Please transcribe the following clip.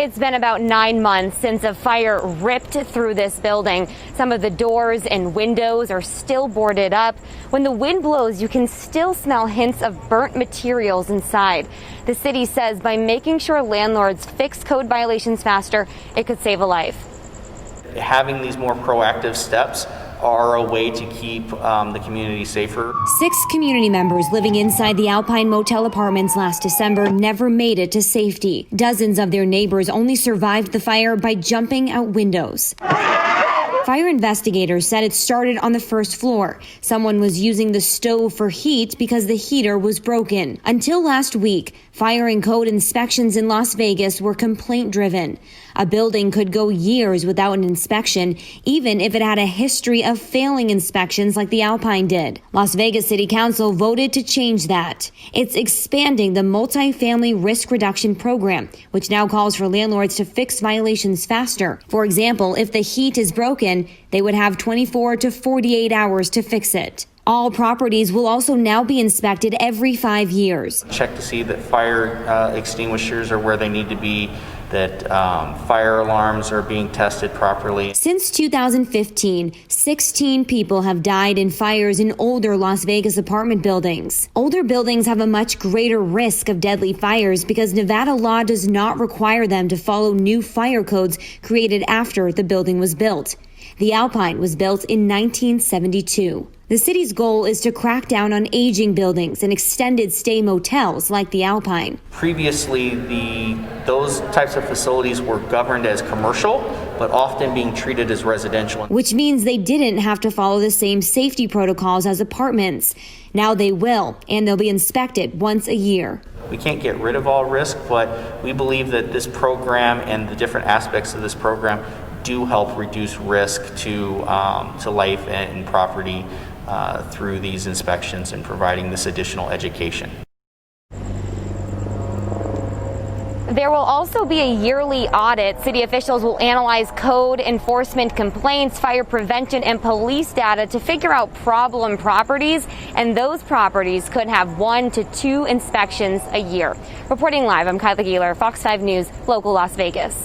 It's been about 9 months since a fire ripped through this building. Some of the doors and windows are still boarded up. When the wind blows, you can still smell hints of burnt materials inside. The city says by making sure landlords fix code violations faster, it could save a life. Having these more proactive steps are a way to keep the community safer. 6 community members living inside the Alpine Motel apartments last December never made it to safety. Dozens of their neighbors only survived the fire by jumping out windows. Fire investigators said it started on the first floor. Someone was using the stove for heat because the heater was broken. Until last week, fire and code inspections in Las Vegas were complaint-driven. A building could go years without an inspection, even if it had a history of failing inspections like the Alpine did. Las Vegas City Council voted to change that. It's expanding the multifamily risk reduction program, which now calls for landlords to fix violations faster. For example, if the heat is broken, they would have 24 to 48 hours to fix it. All properties will also now be inspected every 5 years. Check to see that fire extinguishers are where they need to be, that fire alarms are being tested properly. Since 2015, 16 people have died in fires in older Las Vegas apartment buildings. Older buildings have a much greater risk of deadly fires because Nevada law does not require them to follow new fire codes created after the building was built. The Alpine was built in 1972. The city's goal is to crack down on aging buildings and extended stay motels like the Alpine. Previously, those types of facilities were governed as commercial, but often being treated as residential. Which means they didn't have to follow the same safety protocols as apartments. Now they will, and they'll be inspected once a year. We can't get rid of all risk, but we believe that this program and the different aspects of this program do help reduce risk to life and property through these inspections and providing this additional education. There will also be a yearly audit. City officials will analyze code enforcement complaints, fire prevention, and police data to figure out problem properties, and those properties could have 1 to 2 inspections a year. Reporting live, I'm Kyla Geeler, Fox 5 News, local Las Vegas.